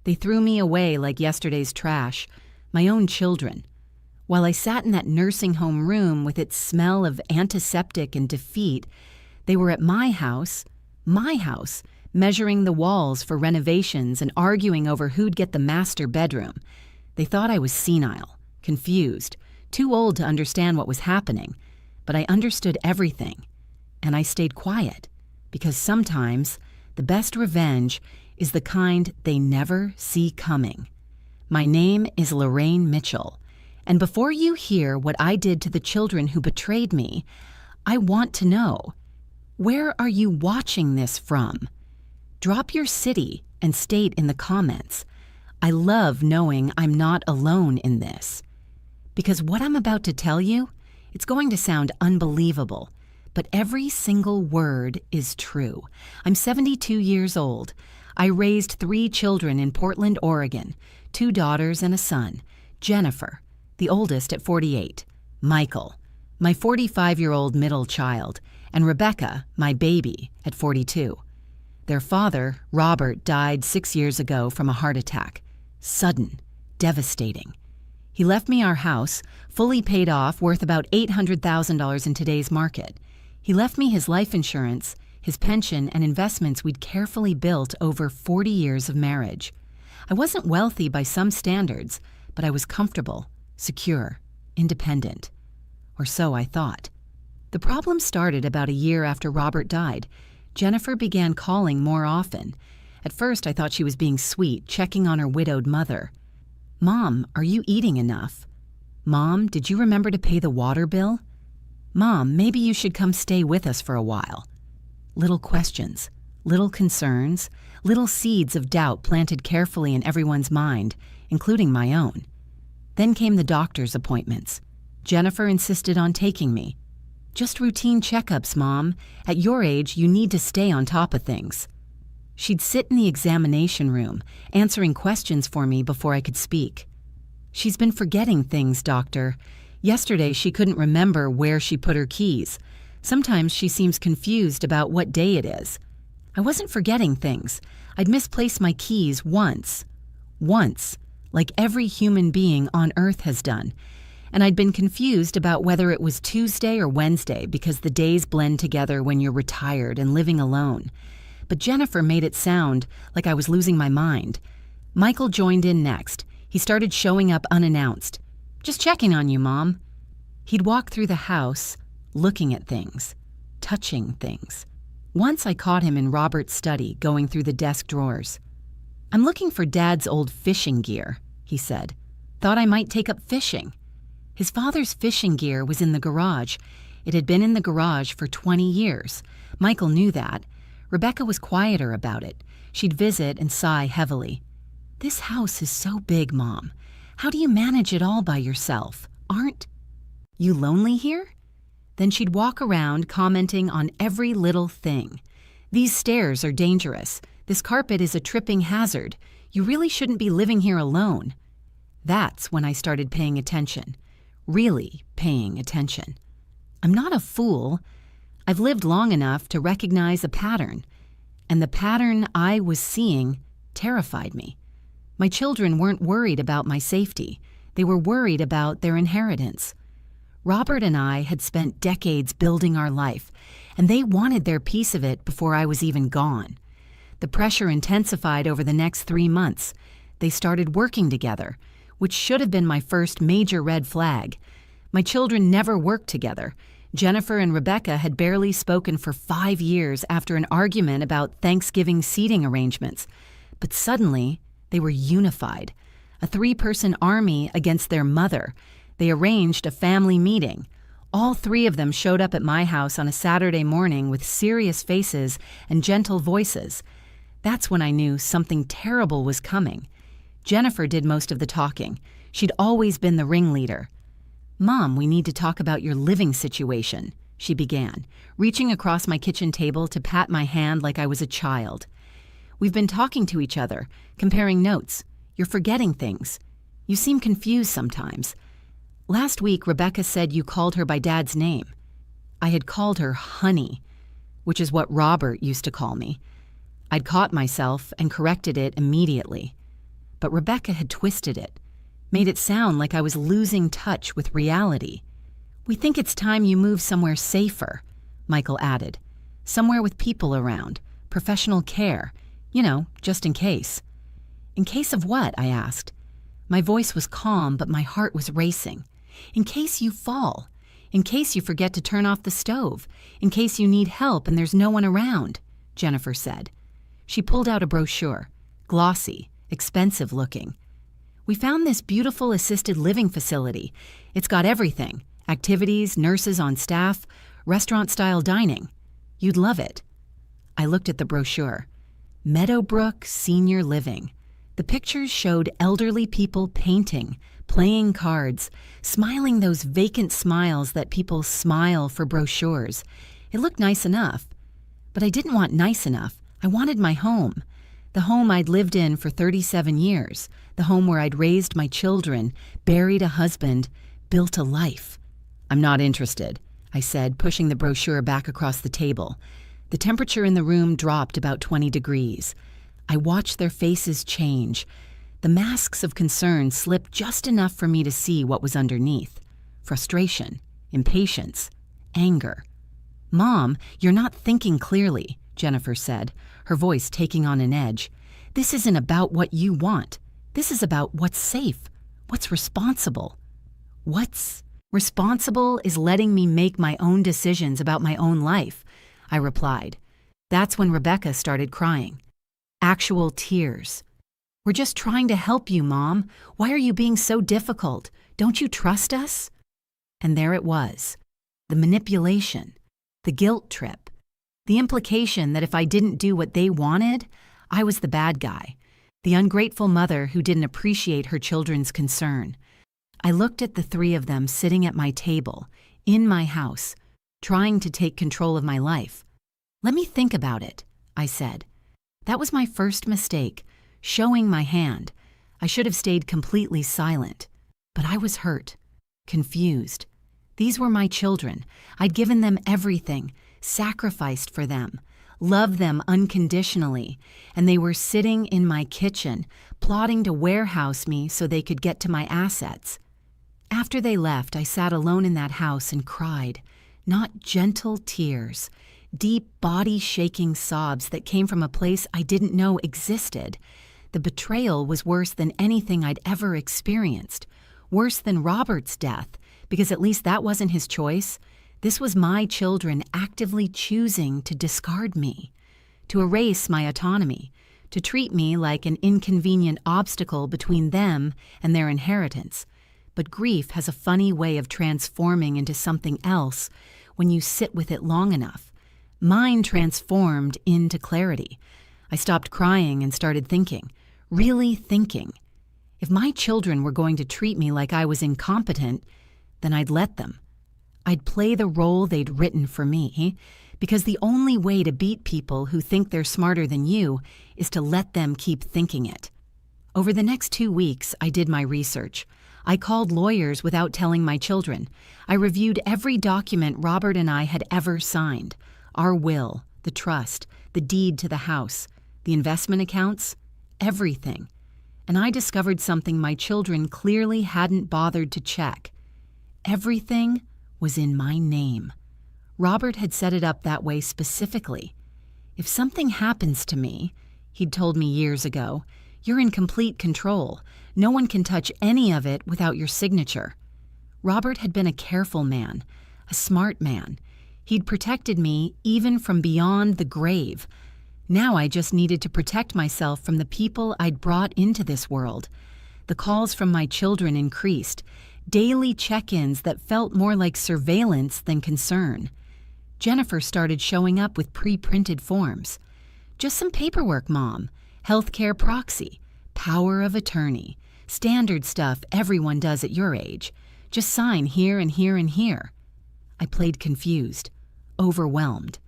They threw me away like yesterday's trash, my own children. While I sat in that nursing home room with its smell of antiseptic and defeat, they were at my house, measuring the walls for renovations and arguing over who'd get the master bedroom. They thought I was senile, confused, too old to understand what was happening, but I understood everything, and I stayed quiet, because sometimes the best revenge is the kind they never see coming. My name is Lorraine Mitchell, and before you hear what I did to the children who betrayed me, I want to know, where are you watching this from? Drop your city and state in the comments. I love knowing I'm not alone in this. Because what I'm about to tell you, it's going to sound unbelievable, but every single word is true. I'm 72 years old. I raised 3 children in Portland, Oregon, 2 daughters and a son. Jennifer, the oldest at 48, Michael, my 45-year-old middle child, and Rebecca, my baby, at 42. Their father, Robert, died 6 years ago from a heart attack. Sudden, devastating. He left me our house, fully paid off, worth about $800,000 in today's market. He left me his life insurance, his pension, and investments we'd carefully built over 40 years of marriage. I wasn't wealthy by some standards, but I was comfortable, secure, independent. Or so I thought. The problem started about a year after Robert died. Jennifer began calling more often. At first, I thought she was being sweet, checking on her widowed mother. Mom, are you eating enough? Mom, did you remember to pay the water bill? Mom, maybe you should come stay with us for a while. Little questions, little concerns, little seeds of doubt planted carefully in everyone's mind, including my own. Then came the doctor's appointments. Jennifer insisted on taking me. Just routine checkups, Mom. At your age, you need to stay on top of things. She'd sit in the examination room, answering questions for me before I could speak. She's been forgetting things, doctor. Yesterday, she couldn't remember where she put her keys. Sometimes she seems confused about what day it is. I wasn't forgetting things. I'd misplaced my keys once, like every human being on Earth has done. And I'd been confused about whether it was Tuesday or Wednesday because the days blend together when you're retired and living alone. But Jennifer made it sound like I was losing my mind. Michael joined in next. He started showing up unannounced. Just checking on you, Mom. He'd walk through the house, looking at things, touching things. Once I caught him in Robert's study, going through the desk drawers. I'm looking for Dad's old fishing gear, he said. Thought I might take up fishing. His father's fishing gear was in the garage. It had been in the garage for 20 years. Michael knew that. Rebecca was quieter about it. She'd visit and sigh heavily. This house is so big, Mom. How do you manage it all by yourself? Aren't you lonely here? Then she'd walk around commenting on every little thing. These stairs are dangerous. This carpet is a tripping hazard. You really shouldn't be living here alone. That's when I started paying attention. Really paying attention. I'm not a fool. I've lived long enough to recognize a pattern, and the pattern I was seeing terrified me. My children weren't worried about my safety. They were worried about their inheritance. Robert and I had spent decades building our life, and they wanted their piece of it before I was even gone. The pressure intensified over the next 3 months. They started working together, which should have been my first major red flag. My children never worked together. Jennifer and Rebecca had barely spoken for 5 years after an argument about Thanksgiving seating arrangements. But suddenly, they were unified. A 3-person army against their mother. They arranged a family meeting. All 3 of them showed up at my house on a Saturday morning with serious faces and gentle voices. That's when I knew something terrible was coming. Jennifer did most of the talking. She'd always been the ringleader. Mom, we need to talk about your living situation, she began, reaching across my kitchen table to pat my hand like I was a child. We've been talking to each other, comparing notes. You're forgetting things. You seem confused sometimes. Last week, Rebecca said you called her by Dad's name. I had called her Honey, which is what Robert used to call me. I'd caught myself and corrected it immediately. but Rebecca had twisted it, made it sound like I was losing touch with reality. "We think it's time you move somewhere safer," Michael added. "Somewhere with people around, professional care, just in case." "In case of what?" I asked. My voice was calm, but my heart was racing. "In case you fall. In case you forget to turn off the stove. In case you need help and there's no one around," Jennifer said. She pulled out a brochure, glossy, expensive looking. "We found this beautiful assisted living facility. It's got everything: activities, nurses on staff, restaurant-style dining. You'd love it." I looked at the brochure. Meadowbrook Senior Living. The pictures showed elderly people painting, playing cards, smiling those vacant smiles that people smile for brochures. It looked nice enough. But I didn't want nice enough. I wanted my home. The home I'd lived in for 37 years. The home where I'd raised my children, buried a husband, built a life. "I'm not interested," I said, pushing the brochure back across the table. The temperature in the room dropped about 20 degrees. I watched their faces change. The masks of concern slipped just enough for me to see what was underneath. Frustration, impatience, anger. "Mom, you're not thinking clearly," Jennifer said, her voice taking on an edge. "This isn't about what you want. This is about what's safe, what's responsible." "What's responsible is letting me make my own decisions about my own life," I replied. That's when Rebecca started crying. Actual tears. "We're just trying to help you, Mom. Why are you being so difficult? Don't you trust us?" And there it was. The manipulation. The guilt trip. The implication that if I didn't do what they wanted, I was the bad guy. The ungrateful mother who didn't appreciate her children's concern. I looked at the three of them sitting at my table, in my house, trying to take control of my life. "Let me think about it," I said. That was my first mistake, showing my hand. I should have stayed completely silent. But I was hurt, confused. These were my children. I'd given them everything, sacrificed for them, loved them unconditionally, and they were sitting in my kitchen, plotting to warehouse me so they could get to my assets. After they left, I sat alone in that house and cried, not gentle tears, deep body-shaking sobs that came from a place I didn't know existed. The betrayal was worse than anything I'd ever experienced, worse than Robert's death, because at least that wasn't his choice. This was my children actively choosing to discard me, to erase my autonomy, to treat me like an inconvenient obstacle between them and their inheritance. But grief has a funny way of transforming into something else when you sit with it long enough. Mine transformed into clarity. I stopped crying and started thinking, really thinking. If my children were going to treat me like I was incompetent, then I'd let them. I'd play the role they'd written for me, because the only way to beat people who think they're smarter than you is to let them keep thinking it. Over the next 2 weeks, I did my research. I called lawyers without telling my children. I reviewed every document Robert and I had ever signed. Our will, the trust, the deed to the house, the investment accounts, everything. And I discovered something my children clearly hadn't bothered to check. Everything was in my name. Robert had set it up that way specifically. "If something happens to me," he'd told me years ago, "you're in complete control. No one can touch any of it without your signature." Robert had been a careful man, a smart man. He'd protected me even from beyond the grave. Now I just needed to protect myself from the people I'd brought into this world. The calls from my children increased, daily check-ins that felt more like surveillance than concern. Jennifer started showing up with pre-printed forms. "Just some paperwork, Mom. Healthcare proxy, power of attorney, standard stuff everyone does at your age. Just sign here and here and here." I played confused, overwhelmed.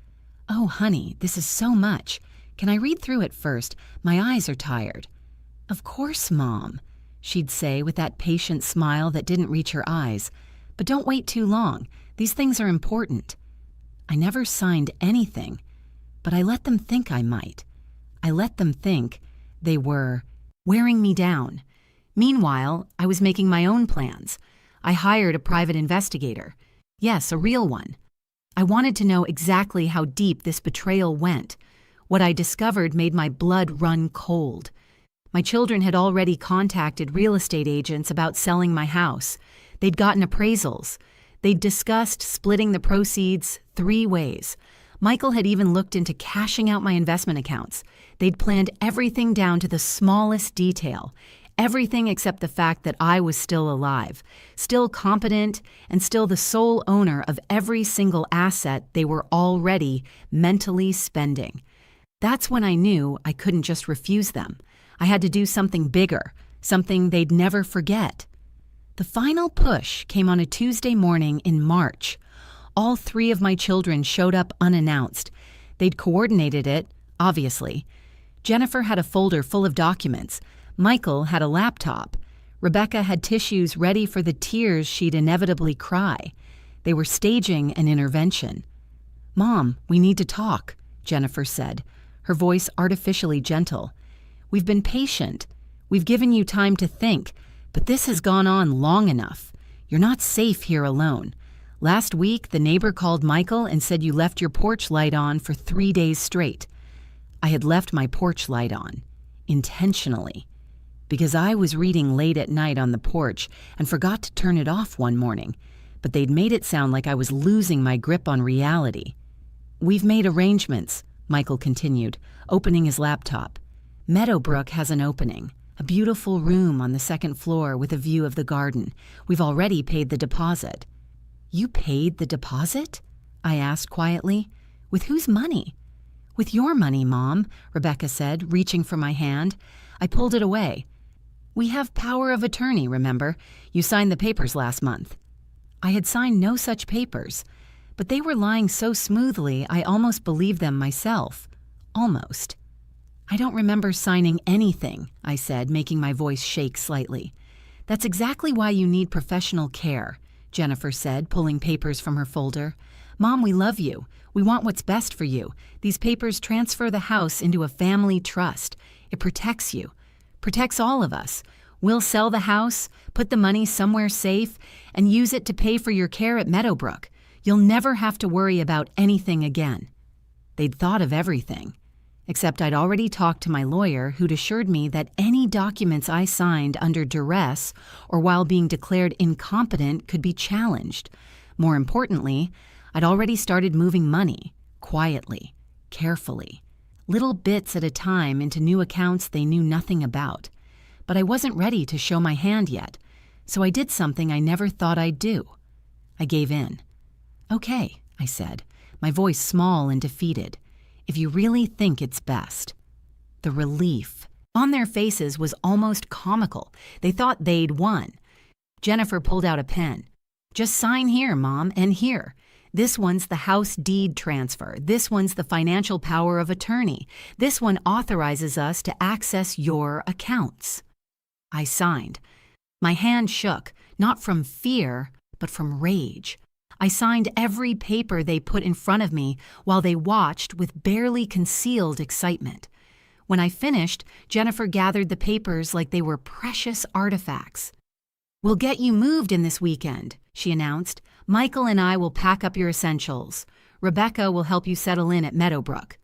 "Oh, honey, this is so much. Can I read through it first? My eyes are tired." "Of course, Mom," she'd say with that patient smile that didn't reach her eyes. "But don't wait too long. These things are important." I never signed anything, but I let them think I might. I let them think they were wearing me down. Meanwhile, I was making my own plans. I hired a private investigator. Yes, a real one. I wanted to know exactly how deep this betrayal went. What I discovered made my blood run cold. My children had already contacted real estate agents about selling my house. They'd gotten appraisals. They'd discussed splitting the proceeds 3 ways. Michael had even looked into cashing out my investment accounts. They'd planned everything down to the smallest detail. Everything except the fact that I was still alive, still competent, and still the sole owner of every single asset they were already mentally spending. That's when I knew I couldn't just refuse them. I had to do something bigger, something they'd never forget. The final push came on a Tuesday morning in March. All 3 of my children showed up unannounced. They'd coordinated it, obviously. Jennifer had a folder full of documents. Michael had a laptop. Rebecca had tissues ready for the tears she'd inevitably cry. They were staging an intervention. "Mom, we need to talk," Jennifer said, her voice artificially gentle. "We've been patient. We've given you time to think, but this has gone on long enough. You're not safe here alone. Last week, the neighbor called Michael and said you left your porch light on for 3 days straight." I had left my porch light on, intentionally, because I was reading late at night on the porch and forgot to turn it off one morning, but they'd made it sound like I was losing my grip on reality. "We've made arrangements," Michael continued, opening his laptop. "Meadowbrook has an opening, a beautiful room on the 2nd floor with a view of the garden. We've already paid the deposit." "You paid the deposit?" I asked quietly. "With whose money?" "With your money, Mom," Rebecca said, reaching for my hand. I pulled it away. "We have power of attorney, remember? You signed the papers last month." I had signed no such papers, but they were lying so smoothly I almost believed them myself. Almost. "I don't remember signing anything," I said, making my voice shake slightly. "That's exactly why you need professional care," Jennifer said, pulling papers from her folder. "Mom, we love you. We want what's best for you. These papers transfer the house into a family trust. It protects you. Protects all of us. We'll sell the house, put the money somewhere safe, and use it to pay for your care at Meadowbrook. You'll never have to worry about anything again." They'd thought of everything. Except I'd already talked to my lawyer, who'd assured me that any documents I signed under duress or while being declared incompetent could be challenged. More importantly, I'd already started moving money, quietly, carefully, little bits at a time into new accounts they knew nothing about. But I wasn't ready to show my hand yet, so I did something I never thought I'd do. I gave in. "Okay," I said, my voice small and defeated. "If you really think it's best." The relief on their faces was almost comical. They thought they'd won. Jennifer pulled out a pen. "Just sign here, Mom, and here. This one's the house deed transfer. This one's the financial power of attorney. This one authorizes us to access your accounts." I signed. My hand shook, not from fear, but from rage. I signed every paper they put in front of me while they watched with barely concealed excitement. When I finished, Jennifer gathered the papers like they were precious artifacts. "We'll get you moved in this weekend," she announced. "Michael and I will pack up your essentials. Rebecca will help you settle in at Meadowbrook."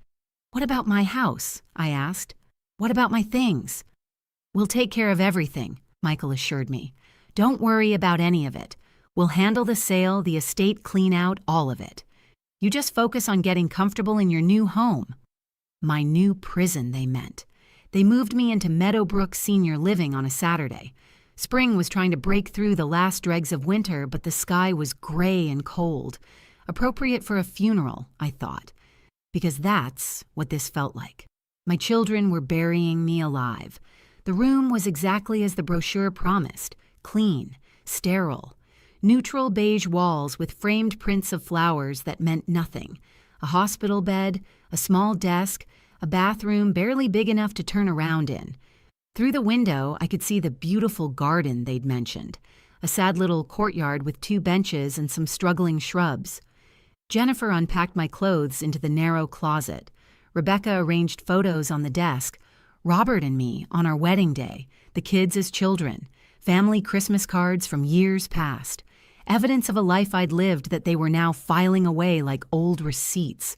"What about my house?" I asked. "What about my things?" "We'll take care of everything," Michael assured me. "Don't worry about any of it. We'll handle the sale, the estate clean out, all of it. You just focus on getting comfortable in your new home." My new prison, they meant. They moved me into Meadowbrook Senior Living on a Saturday. Spring was trying to break through the last dregs of winter, but the sky was gray and cold. Appropriate for a funeral, I thought, because that's what this felt like. My children were burying me alive. The room was exactly as the brochure promised, clean, sterile. Neutral beige walls with framed prints of flowers that meant nothing. A hospital bed, a small desk, a bathroom barely big enough to turn around in. Through the window, I could see the beautiful garden they'd mentioned, a sad little courtyard with 2 benches and some struggling shrubs. Jennifer unpacked my clothes into the narrow closet. Rebecca arranged photos on the desk. Robert and me on our wedding day, the kids as children, family Christmas cards from years past, evidence of a life I'd lived that they were now filing away like old receipts.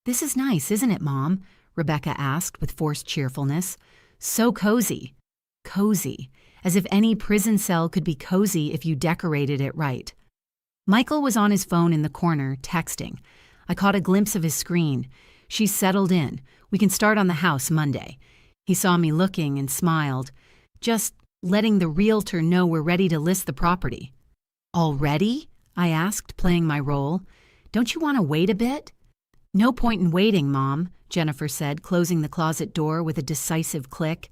"This is nice, isn't it, Mom?" Rebecca asked with forced cheerfulness. "So cozy." Cozy, as if any prison cell could be cozy if you decorated it right. Michael was on his phone in the corner, texting. I caught a glimpse of his screen. "She's settled in. We can start on the house Monday." He saw me looking and smiled. "Just letting the realtor know we're ready to list the property." "Already?" I asked, playing my role. "Don't you want to wait a bit?" "No point in waiting, Mom," Jennifer said, closing the closet door with a decisive click.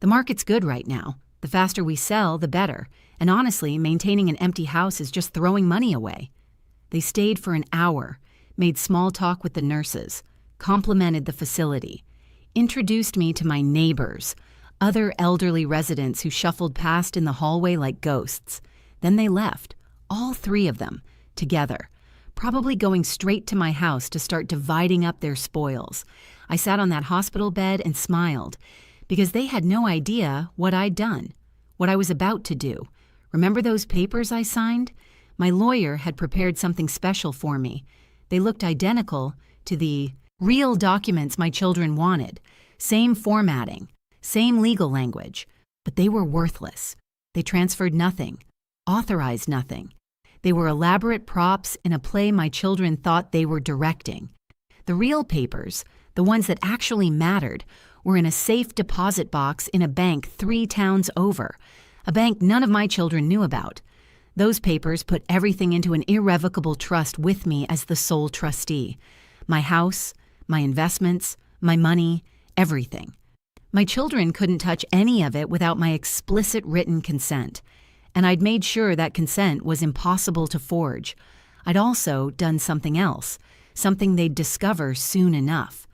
"The market's good right now. The faster we sell, the better. And honestly, maintaining an empty house is just throwing money away." They stayed for an hour, made small talk with the nurses, complimented the facility, introduced me to my neighbors, other elderly residents who shuffled past in the hallway like ghosts. Then they left, all three of them, together, probably going straight to my house to start dividing up their spoils. I sat on that hospital bed and smiled, because they had no idea what I'd done, what I was about to do. Remember those papers I signed? My lawyer had prepared something special for me. They looked identical to the real documents my children wanted. Same formatting, same legal language, but they were worthless. They transferred nothing, authorized nothing. They were elaborate props in a play my children thought they were directing. The real papers, the ones that actually mattered, were in a safe deposit box in a bank 3 towns over, a bank none of my children knew about. Those papers put everything into an irrevocable trust with me as the sole trustee. My house, my investments, my money, everything. My children couldn't touch any of it without my explicit written consent. And I'd made sure that consent was impossible to forge. I'd also done something else, something they'd discover soon enough.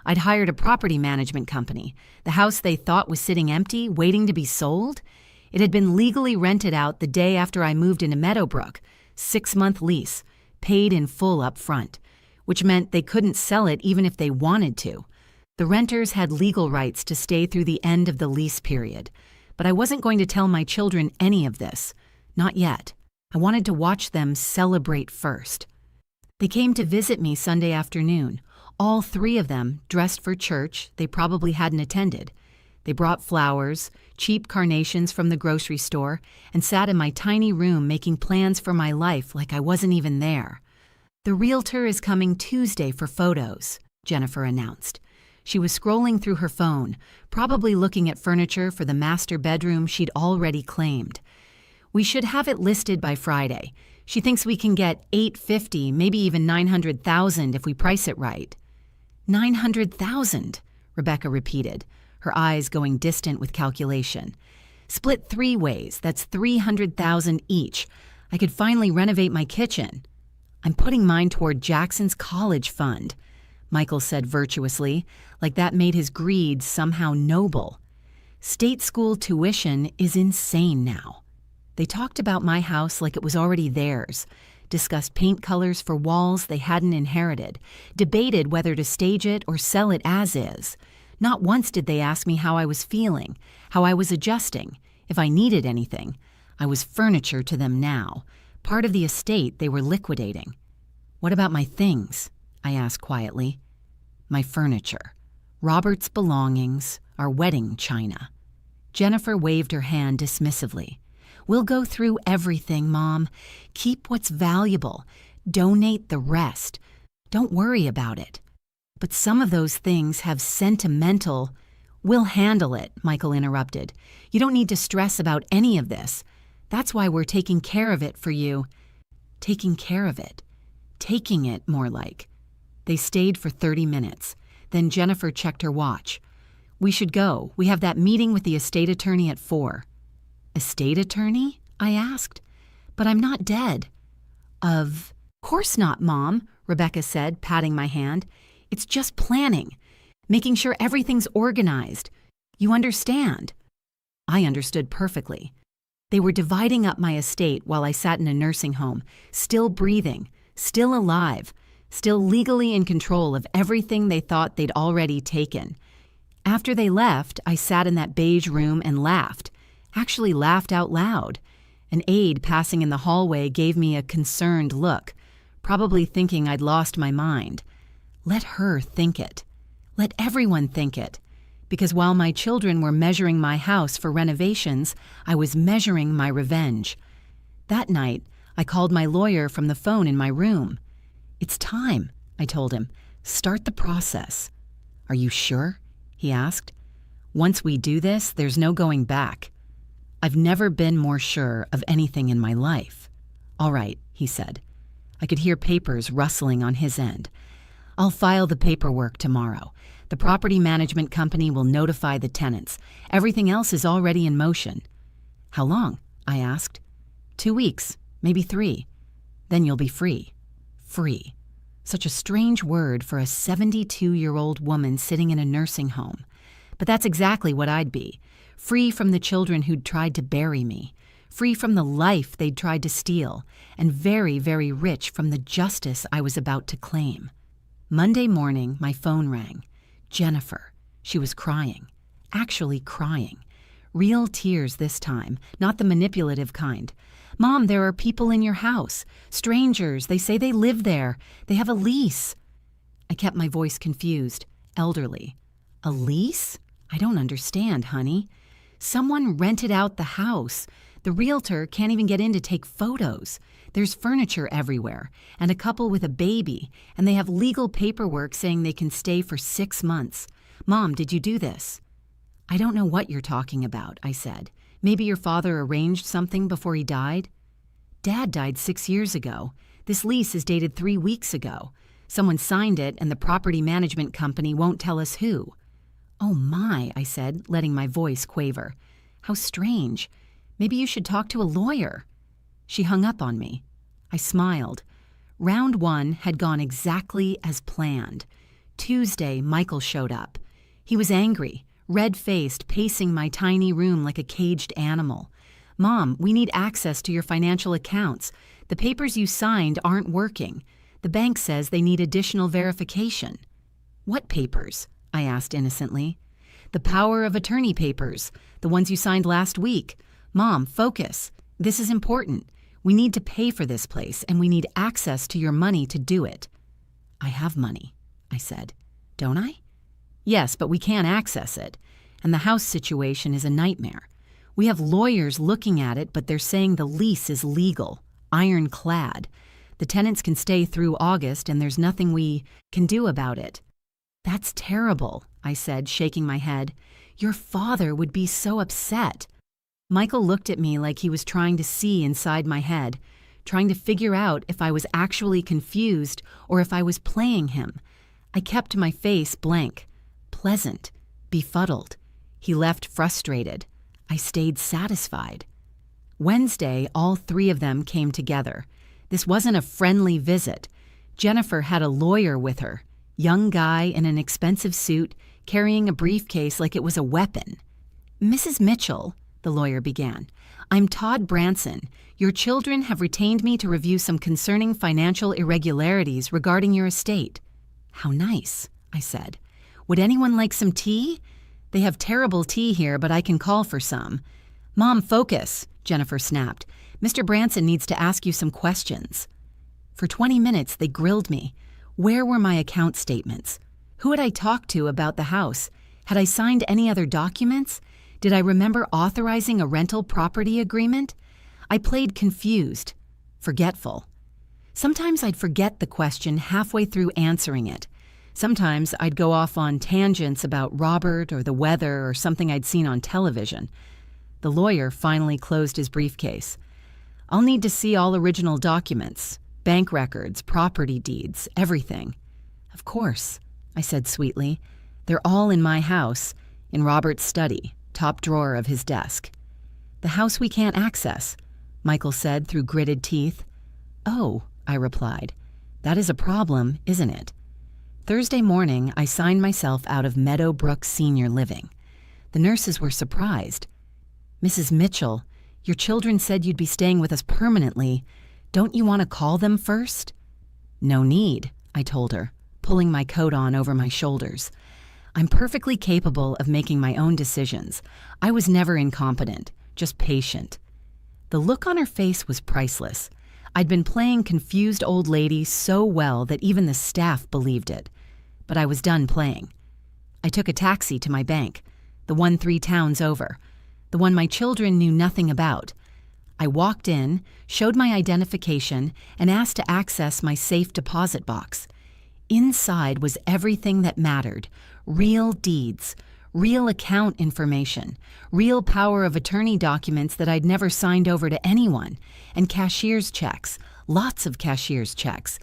I'd hired a property management company. The house they thought was sitting empty, waiting to be sold. It had been legally rented out the day after I moved into Meadowbrook, 6-month lease, paid in full up front, which meant they couldn't sell it even if they wanted to. The renters had legal rights to stay through the end of the lease period. But I wasn't going to tell my children any of this. Not yet. I wanted to watch them celebrate first. They came to visit me Sunday afternoon, all 3 of them dressed for church they probably hadn't attended. They brought flowers, cheap carnations from the grocery store, and sat in my tiny room making plans for my life like I wasn't even there. "The realtor is coming Tuesday for photos," Jennifer announced. She was scrolling through her phone, probably looking at furniture for the master bedroom she'd already claimed. "We should have it listed by Friday. She thinks we can get $850, maybe even $900,000 if we price it right." $900,000, Rebecca repeated, her eyes going distant with calculation. "Split 3 ways, that's $300,000 each. I could finally renovate my kitchen." "I'm putting mine toward Jackson's college fund," Michael said virtuously, like that made his greed somehow noble. "State school tuition is insane now." They talked about my house like it was already theirs, discussed paint colors for walls they hadn't inherited, debated whether to stage it or sell it as is. Not once did they ask me how I was feeling, how I was adjusting, if I needed anything. I was furniture to them now, part of the estate they were liquidating. "What about my things?" I asked quietly. "My furniture, Robert's belongings, our wedding china." Jennifer waved her hand dismissively. "We'll go through everything, Mom. Keep what's valuable. Donate the rest. Don't worry about it. But some of those things have sentimental—" "We'll handle it," Michael interrupted. "You don't need to stress about any of this. That's why we're taking care of it for you." Taking care of it. Taking it, more like. They stayed for 30 minutes. Then Jennifer checked her watch. "We should go. We have that meeting with the estate attorney at 4. "Estate attorney?" I asked. "But I'm not dead." "Of course not, Mom," Rebecca said, patting my hand. "It's just planning, making sure everything's organized. You understand?" I understood perfectly. They were dividing up my estate while I sat in a nursing home, still breathing, still alive, still legally in control of everything they thought they'd already taken. After they left, I sat in that beige room and laughed. Actually laughed out loud. An aide passing in the hallway gave me a concerned look, probably thinking I'd lost my mind. Let her think it. Let everyone think it. Because while my children were measuring my house for renovations, I was measuring my revenge. That night, I called my lawyer from the phone in my room. "It's time," I told him. "Start the process." "Are you sure?" he asked. "Once we do this, there's no going back." I've never been more sure of anything in my life. "All right," he said. I could hear papers rustling on his end. "I'll file the paperwork tomorrow. The property management company will notify the tenants. Everything else is already in motion." "How long?" I asked. 2 weeks, maybe 3. Then you'll be free." Free. Such a strange word for a 72-year-old woman sitting in a nursing home. But that's exactly what I'd be. Free from the children who'd tried to bury me. Free from the life they'd tried to steal. And very, very rich from the justice I was about to claim. Monday morning, my phone rang. Jennifer. She was crying. Actually crying. Real tears this time, not the manipulative kind. "Mom, there are people in your house. Strangers. They say they live there. They have a lease." I kept my voice confused. Elderly. "A lease? I don't understand, honey." "Someone rented out the house. The realtor can't even get in to take photos. There's furniture everywhere, and a couple with a baby, and they have legal paperwork saying they can stay for 6 months. Mom, did you do this?" "I don't know what you're talking about," I said. "Maybe your father arranged something before he died?" "Dad died 6 years ago. This lease is dated 3 weeks ago. Someone signed it, and the property management company won't tell us who." "Oh my," I said, letting my voice quaver. "How strange. Maybe you should talk to a lawyer." She hung up on me. I smiled. Round 1 had gone exactly as planned. Tuesday, Michael showed up. He was angry, red-faced, pacing my tiny room like a caged animal. "Mom, we need access to your financial accounts. The papers you signed aren't working. The bank says they need additional verification." "What papers?" I asked innocently. "The power of attorney papers, the ones you signed last week. Mom, focus. This is important. We need to pay for this place, and we need access to your money to do it." "I have money," I said. "Don't I?" "Yes, but we can't access it. And the house situation is a nightmare. We have lawyers looking at it, but they're saying the lease is legal, ironclad. The tenants can stay through August, and there's nothing we can do about it." "That's terrible," I said, shaking my head. "Your father would be so upset." Michael looked at me like he was trying to see inside my head, trying to figure out if I was actually confused or if I was playing him. I kept my face blank, pleasant, befuddled. He left frustrated. I stayed satisfied. Wednesday, all 3 of them came together. This wasn't a friendly visit. Jennifer had a lawyer with her, young guy in an expensive suit, carrying a briefcase like it was a weapon. "Mrs. Mitchell," the lawyer began, "I'm Todd Branson. Your children have retained me to review some concerning financial irregularities regarding your estate." "How nice," I said. "Would anyone like some tea? They have terrible tea here, but I can call for some." "Mom, focus," Jennifer snapped. "Mr. Branson needs to ask you some questions." For 20 minutes, they grilled me. Where were my account statements? Who had I talked to about the house? Had I signed any other documents? Did I remember authorizing a rental property agreement? I played confused, forgetful. Sometimes I'd forget the question halfway through answering it. Sometimes I'd go off on tangents about Robert or the weather or something I'd seen on television. The lawyer finally closed his briefcase. "I'll need to see all original documents, bank records, property deeds, everything." "Of course," I said sweetly. "They're all in my house, in Robert's study, top drawer of his desk." "The house we can't access," Michael said through gritted teeth. "Oh," I replied. "That is a problem, isn't it?" Thursday morning, I signed myself out of Meadowbrook Senior Living. The nurses were surprised. "Mrs. Mitchell, your children said you'd be staying with us permanently. Don't you want to call them first?" "No need," I told her, pulling my coat on over my shoulders. I'm perfectly capable of making my own decisions. I was never incompetent, just patient. The look on her face was priceless. I'd been playing confused old lady so well that even the staff believed it. But I was done playing. I took a taxi to my bank, the one 3 towns over, the one my children knew nothing about. I walked in, showed my identification, and asked to access my safe deposit box. Inside was everything that mattered: real deeds, real account information, real power of attorney documents that I'd never signed over to anyone, and cashier's checks, lots of cashier's checks.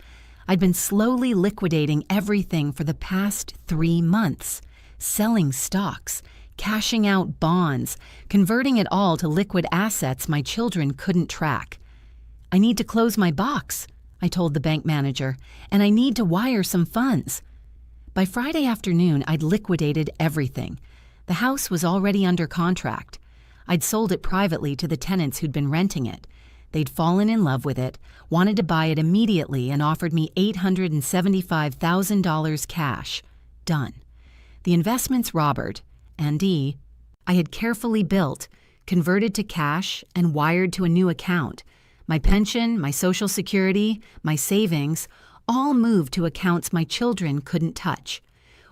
I'd been slowly liquidating everything for the past 3 months, selling stocks, cashing out bonds, converting it all to liquid assets my children couldn't track. I need to close my box, I told the bank manager, and I need to wire some funds. By Friday afternoon, I'd liquidated everything. The house was already under contract. I'd sold it privately to the tenants who'd been renting it. They'd fallen in love with it, wanted to buy it immediately, and offered me $875,000 cash. Done. The investments Robert and Dee I had carefully built, converted to cash, and wired to a new account. My pension, my Social Security, my savings, all moved to accounts my children couldn't touch.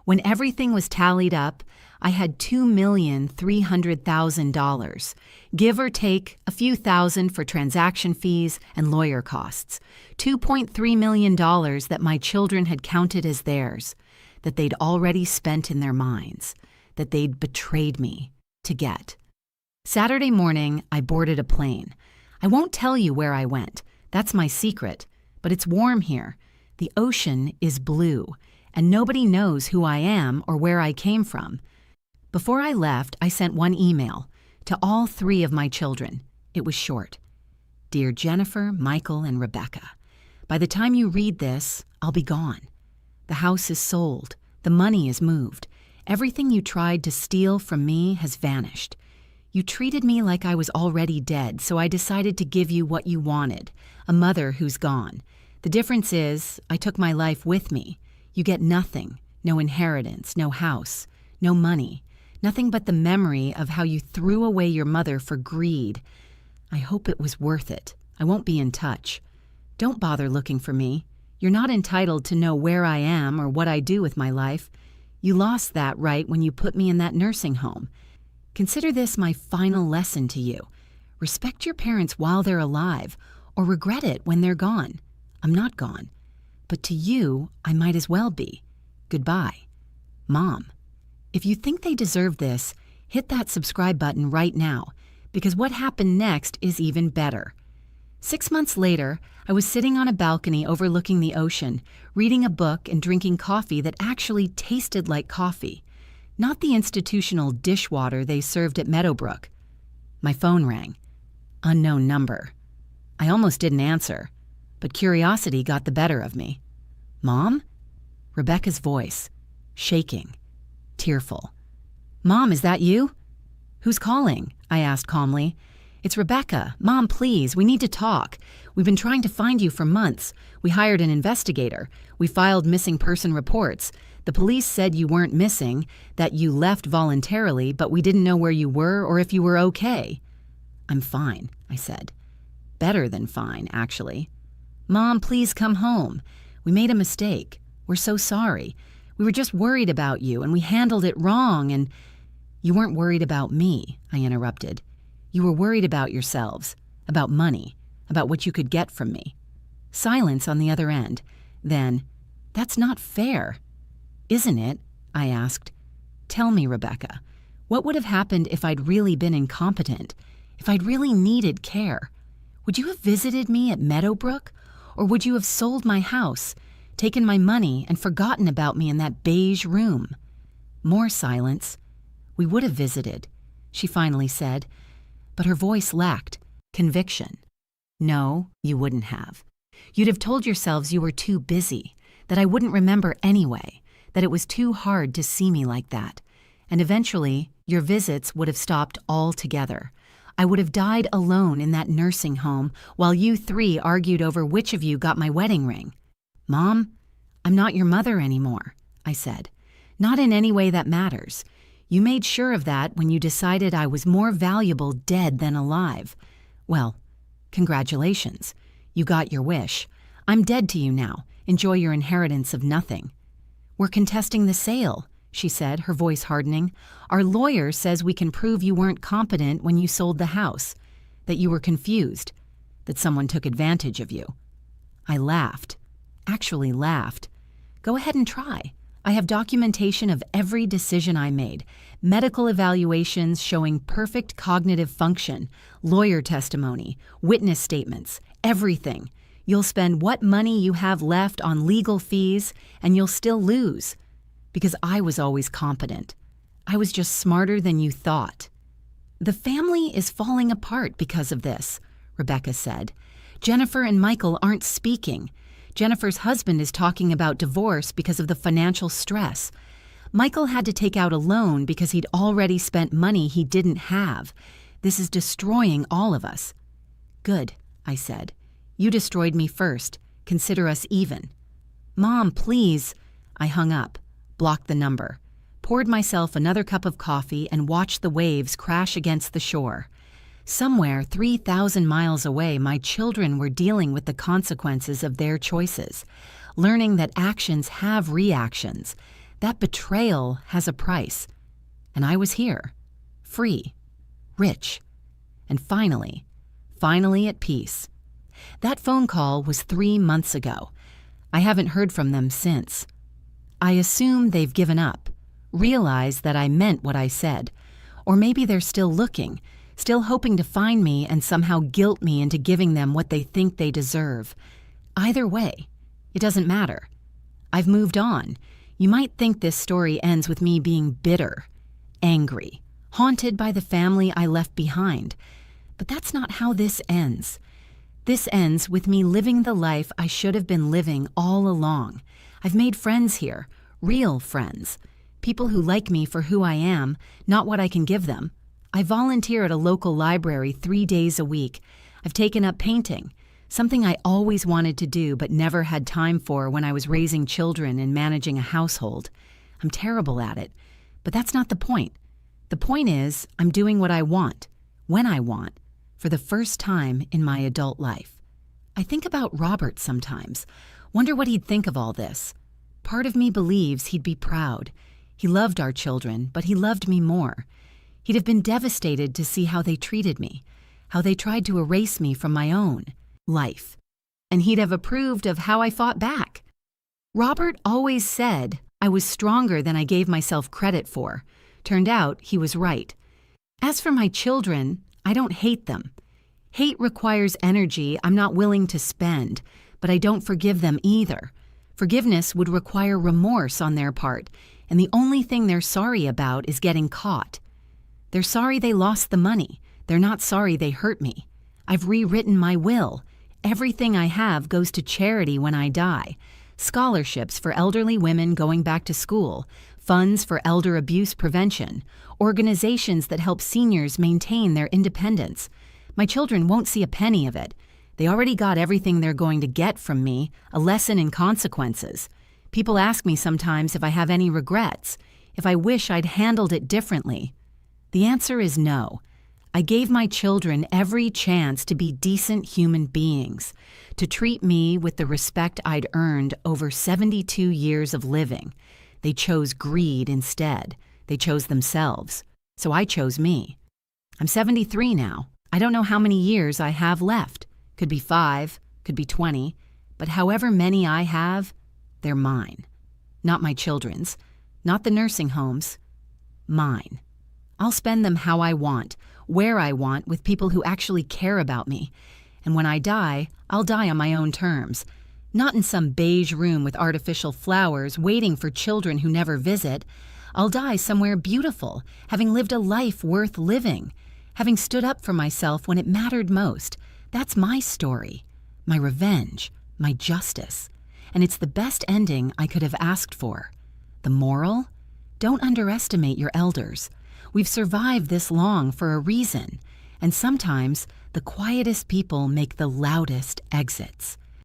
When everything was tallied up, I had $2,300,000, give or take a few thousand for transaction fees and lawyer costs, $2.3 million that my children had counted as theirs, that they'd already spent in their minds, that they'd betrayed me to get. Saturday morning, I boarded a plane. I won't tell you where I went. That's my secret. But it's warm here. The ocean is blue, and nobody knows who I am or where I came from. Before I left, I sent one email to all 3 of my children. It was short. Dear Jennifer, Michael, and Rebecca, by the time you read this, I'll be gone. The house is sold. The money is moved. Everything you tried to steal from me has vanished. You treated me like I was already dead, so I decided to give you what you wanted, a mother who's gone. The difference is, I took my life with me. You get nothing, no inheritance, no house, no money, nothing but the memory of how you threw away your mother for greed. I hope it was worth it. I won't be in touch. Don't bother looking for me. You're not entitled to know where I am or what I do with my life. You lost that right when you put me in that nursing home. Consider this my final lesson to you. Respect your parents while they're alive, or regret it when they're gone. I'm not gone. But to you, I might as well be. Goodbye. Mom. If you think they deserve this, hit that subscribe button right now, because what happened next is even better. 6 months later, I was sitting on a balcony overlooking the ocean, reading a book and drinking coffee that actually tasted like coffee, not the institutional dishwater they served at Meadowbrook. My phone rang. Unknown number. I almost didn't answer, but curiosity got the better of me. Mom? Rebecca's voice, shaking, tearful. Mom, is that you? Who's calling? I asked calmly. It's Rebecca. Mom, please, we need to talk. We've been trying to find you for months. We hired an investigator. We filed missing person reports. The police said you weren't missing, that you left voluntarily, but we didn't know where you were or if you were okay. I'm fine, I said. Better than fine, actually. Mom, please come home. We made a mistake. We're so sorry. We were just worried about you, and we handled it wrong, and... You weren't worried about me, I interrupted. You were worried about yourselves, about money, about what you could get from me. Silence on the other end. Then, that's not fair. Isn't it? I asked. Tell me, Rebecca, what would have happened if I'd really been incompetent, if I'd really needed care? Would you have visited me at Meadowbrook? Or would you have sold my house, taken my money, and forgotten about me in that beige room? More silence. We would have visited, she finally said, but her voice lacked conviction. No, you wouldn't have. You'd have told yourselves you were too busy, that I wouldn't remember anyway, that it was too hard to see me like that. And eventually, your visits would have stopped altogether. I would have died alone in that nursing home while you 3 argued over which of you got my wedding ring. Mom, I'm not your mother anymore, I said. Not in any way that matters. You made sure of that when you decided I was more valuable dead than alive. Well, congratulations. You got your wish. I'm dead to you now. Enjoy your inheritance of nothing." "We're contesting the sale," she said, her voice hardening. "Our lawyer says we can prove you weren't competent when you sold the house, that you were confused, that someone took advantage of you." I laughed. Actually laughed. "Go ahead and try. I have documentation of every decision I made, medical evaluations showing perfect cognitive function, lawyer testimony, witness statements, everything. You'll spend what money you have left on legal fees, and you'll still lose. Because I was always competent. I was just smarter than you thought." "The family is falling apart because of this," Rebecca said. "Jennifer and Michael aren't speaking. Jennifer's husband is talking about divorce because of the financial stress. Michael had to take out a loan because he'd already spent money he didn't have. This is destroying all of us." "Good," I said. "You destroyed me first. Consider us even." "Mom, please." I hung up, blocked the number, poured myself another cup of coffee, and watched the waves crash against the shore. Somewhere 3,000 miles away, my children were dealing with the consequences of their choices, learning that actions have reactions, that betrayal has a price. And I was here, free, rich, and finally at peace. That phone call was 3 months ago. I haven't heard from them since. I assume they've given up, realized that I meant what I said, or maybe they're still looking, still hoping to find me and somehow guilt me into giving them what they think they deserve. Either way, it doesn't matter. I've moved on. You might think this story ends with me being bitter, angry, haunted by the family I left behind. But that's not how this ends. This ends with me living the life I should have been living all along. I've made friends here, real friends, people who like me for who I am, not what I can give them. I volunteer at a local library 3 days a week. I've taken up painting, something I always wanted to do but never had time for when I was raising children and managing a household. I'm terrible at it, but that's not the point. The point is, I'm doing what I want, when I want, for the first time in my adult life. I think about Robert sometimes, wonder what he'd think of all this. Part of me believes he'd be proud. He loved our children, but he loved me more. He'd have been devastated to see how they treated me, how they tried to erase me from my own life. And he'd have approved of how I fought back. Robert always said I was stronger than I gave myself credit for. Turned out he was right. As for my children, I don't hate them. Hate requires energy I'm not willing to spend, but I don't forgive them either. Forgiveness would require remorse on their part, and the only thing they're sorry about is getting caught. They're sorry they lost the money. They're not sorry they hurt me. I've rewritten my will. Everything I have goes to charity when I die. Scholarships for elderly women going back to school, funds for elder abuse prevention, organizations that help seniors maintain their independence. My children won't see a penny of it. They already got everything they're going to get from me, a lesson in consequences. People ask me sometimes if I have any regrets, if I wish I'd handled it differently. The answer is no. I gave my children every chance to be decent human beings, to treat me with the respect I'd earned over 72 years of living. They chose greed instead. They chose themselves. So I chose me. I'm 73 now. I don't know how many years I have left. Could be 5, could be 20, but however many I have, they're mine. Not my children's, not the nursing homes, mine. I'll spend them how I want, where I want, with people who actually care about me. And when I die, I'll die on my own terms. Not in some beige room with artificial flowers waiting for children who never visit. I'll die somewhere beautiful, having lived a life worth living, having stood up for myself when it mattered most. That's my story, my revenge, my justice. And it's the best ending I could have asked for. The moral? Don't underestimate your elders. We've survived this long for a reason, and sometimes the quietest people make the loudest exits.